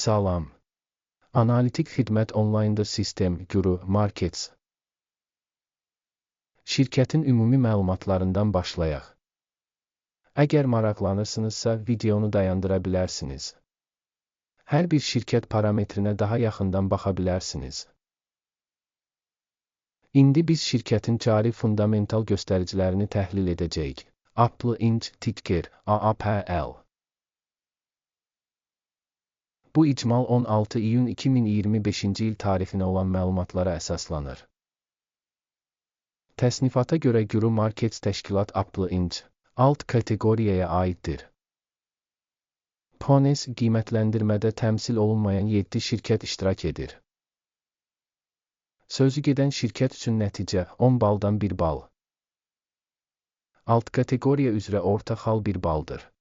Salam. Analitik xidmət onlayndır sistem, Guru Markets. Şirkətin ümumi məlumatlarından başlayaq. Əgər maraqlanırsınızsa, videonu dayandıra bilərsiniz. Hər bir şirkət parametrinə daha yaxından baxa bilərsiniz. İndi biz şirkətin cari fundamental göstəricilərini təhlil edəcəyik. Apple Inc. Ticker AAPL. Bu icmal 16 iyun 2025-ci il tarixinə olan məlumatlara əsaslanır. Təsnifata görə Guru Markets təşkilat Apple Inc. alt kateqoriyaya aiddir. Pones qiymətləndirmədə təmsil olunmayan 7 şirkət iştirak edir. Sözü gedən şirkət üçün nəticə 10 baldan 1 bal. Alt kateqoriya üzrə orta xal 1 baldır.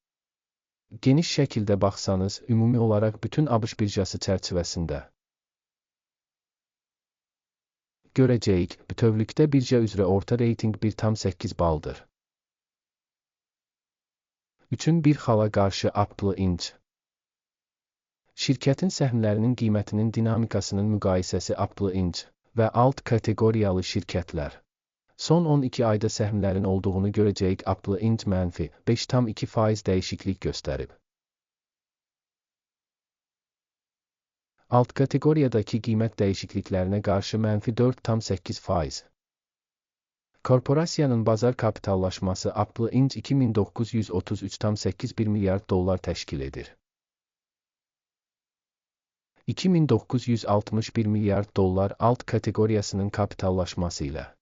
Geniş şəkildə baxsanız, ümumi olaraq bütün ABŞ birjası çərçivəsində görəcəyik, bütövlükdə birja üzrə orta reytinq 1,8 baldır. 3-ün 1 xala qarşı Apple Inc. Şirkətin səhmlərinin qiymətinin dinamikasının müqayisəsi Apple Inc. və alt kateqoriyalı şirkətlər. Son 12 ayda səhmlərin olduğunu görəcəyik. Apple Inc. mənfi 5,2% dəyişiklik göstərib. Alt kateqoriyadakı qiymət dəyişikliklərinə qarşı mənfi 4,8%. Korporasiyanın bazar kapitallaşması Apple Inc. 2933,81 milyard dollar təşkil edir. 2961 milyard dollar alt kateqoriyasının kapitallaşması ilə.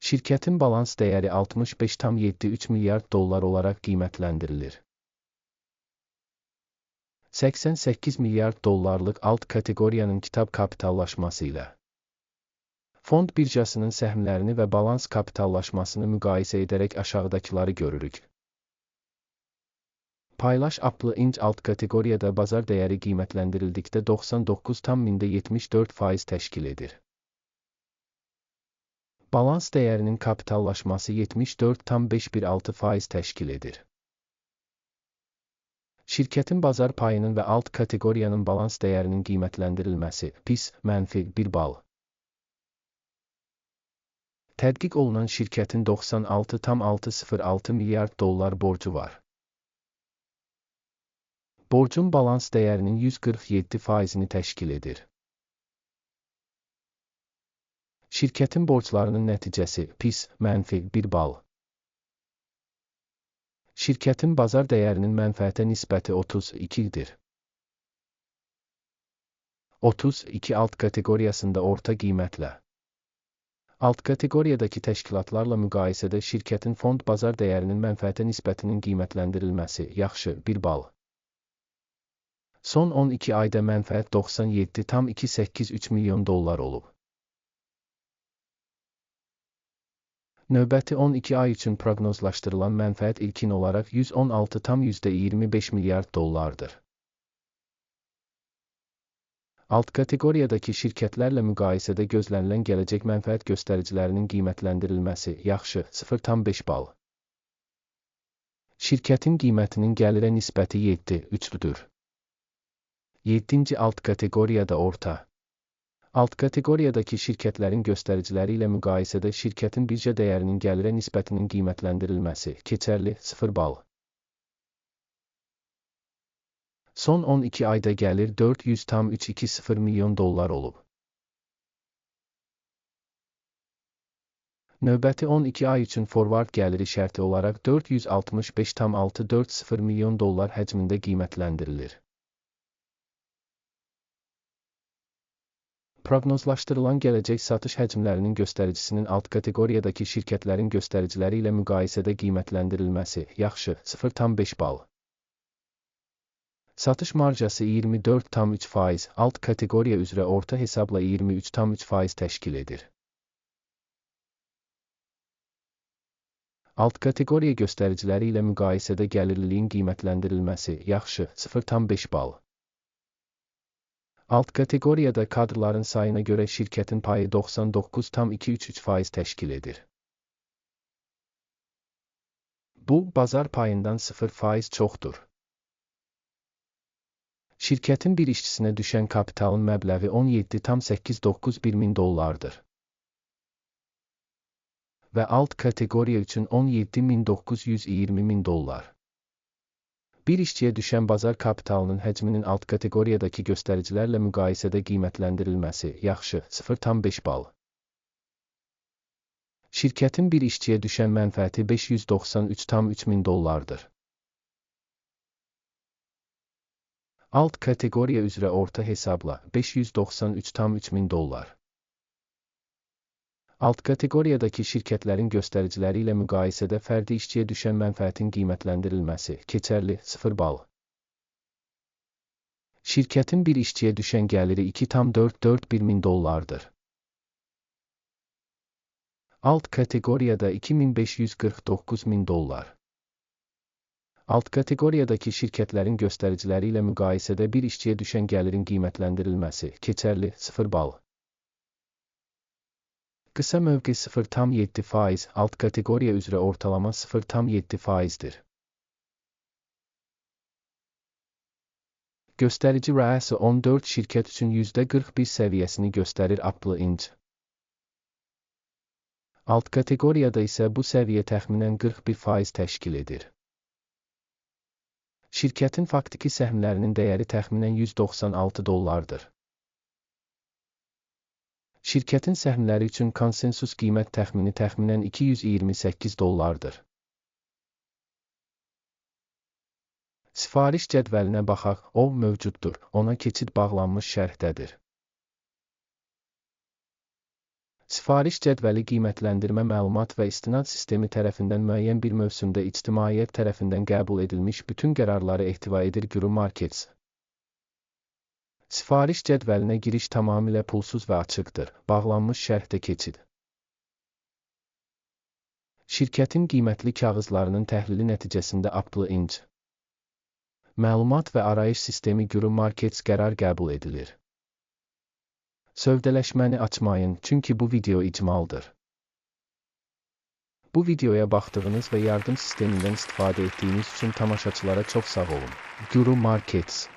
Şirkətin balans dəyəri 65,73 milyard dollar olaraq qiymətləndirilir. 88 milyard dollarlıq alt kateqoriyanın kitab kapitallaşması ilə. Fond birjasının səhmlərini və balans kapitallaşmasını müqayisə edərək aşağıdakıları görürük. Paylaş Apple Inc. alt kateqoriyada bazar dəyəri qiymətləndirildikdə 99,74% təşkil edir. Balans dəyərinin kapitallaşması 74,516% təşkil edir. Şirkətin bazar payının və alt kateqoriyanın balans dəyərinin qiymətləndirilməsi PIS mənfi 1 bal. Tədqiq olunan şirkətin 96,606 milyard dollar borcu var. Borcun balans dəyərinin 147%-ni təşkil edir. Şirkətin borclarının nəticəsi PIS mənfi 1 bal. Şirkətin bazar dəyərinin mənfəətə nisbəti 32-dir. 32 alt kateqoriyasında orta qiymətlə. Alt kateqoriyadakı təşkilatlarla müqayisədə şirkətin fond bazar dəyərinin mənfəətə nisbətinin qiymətləndirilməsi yaxşı 1 bal. Son 12 ayda mənfəət 97,283 milyon dollar olub. Növbəti 12 ay üçün proqnozlaşdırılan mənfəət ilkin olaraq 116,25 milyard dollardır. Alt kateqoriyadakı şirkətlərlə müqayisədə gözlənilən gələcək mənfəət göstəricilərinin qiymətləndirilməsi yaxşı 0,5 bal. Şirkətin qiymətinin gəlirə nisbəti 7,3-dür. 7-ci alt kateqoriyada orta. Alt kateqoriyadakı şirkətlərin göstəriciləri ilə müqayisədə şirkətin birja dəyərinin gəlirə nisbətinin qiymətləndirilməsi keçərli 0 bal. Son 12 ayda gəlir 400,320 milyon dollar olub. Növbəti 12 ay üçün forward gəliri şərti olaraq 465,640 milyon dollar həcmində qiymətləndirilir. Proqnozlaşdırılan gələcək satış həcmlərinin göstəricisinin alt kateqoriyadakı şirkətlərin göstəriciləri ilə müqayisədə qiymətləndirilməsi yaxşı 0,5 bal. Satış marjası 24,3%, alt kateqoriya üzrə orta hesabla 23,3% təşkil edir. Alt kateqoriya göstəriciləri ilə müqayisədə gəlirliliyin qiymətləndirilməsi yaxşı 0,5 bal. Alt kateqoriyada kadrların sayına görə şirkətin payı 99,233% təşkil edir. Bu, bazar payından 0% çoxdur. Şirkətin bir işçisinə düşən kapitalın məbləği $17,891 min və alt kateqoriya üçün $17,920 min. Bir işçiyə düşən bazar kapitalının həcminin alt kateqoriyadakı göstəricilərlə müqayisədə qiymətləndirilməsi yaxşı 0,5 bal. Şirkətin bir işçiyə düşən mənfəəti $593,3 min. Alt kateqoriya üzrə orta hesabla $593,3 min. Alt kateqoriyadakı şirkətlərin göstəriciləri ilə müqayisədə fərdi işçiyə düşən mənfəətin qiymətləndirilməsi keçərli 0 bal. Şirkətin bir işçiyə düşən gəliri $2,441 min. Alt kateqoriyada $2,549 min. Alt kateqoriyadakı şirkətlərin göstəriciləri ilə müqayisədə bir işçiyə düşən gəlirin qiymətləndirilməsi keçərli 0 bal. Qısa mövqe 0,7%, alt kateqoriya üzrə ortalama 0,7%-dir. Göstərici rəası 14 şirkət üçün %41 səviyyəsini göstərir Apple Inc. Alt kateqoriyada isə bu səviyyə təxminən 41% təşkil edir. Şirkətin faktiki səhmlərinin dəyəri təxminən $196. Şirkətin səhmləri üçün konsensus qiymət təxmini təxminən $228. Sifariş cədvəlinə baxaq, o mövcuddur, ona keçid bağlanmış şərhdədir. Sifariş cədvəli qiymətləndirmə məlumat və istinad sistemi tərəfindən müəyyən bir mövsümdə ictimaiyyət tərəfindən qəbul edilmiş bütün qərarları ehtiva edir. Guru Markets. Sifariş cədvəlinə giriş tamamilə pulsuz və açıqdır. Bağlanmış şərhdə keçid. Şirkətin qiymətli kağızlarının təhlili nəticəsində Apple Inc. Məlumat və arayış sistemi Guru Markets qərar qəbul edilir. Sövdələşməni açmayın, çünki bu video icmaldır. Bu videoya baxdığınız və yardım sistemindən istifadə etdiyiniz üçün tamaşaçılara çox sağ olun. Guru Markets.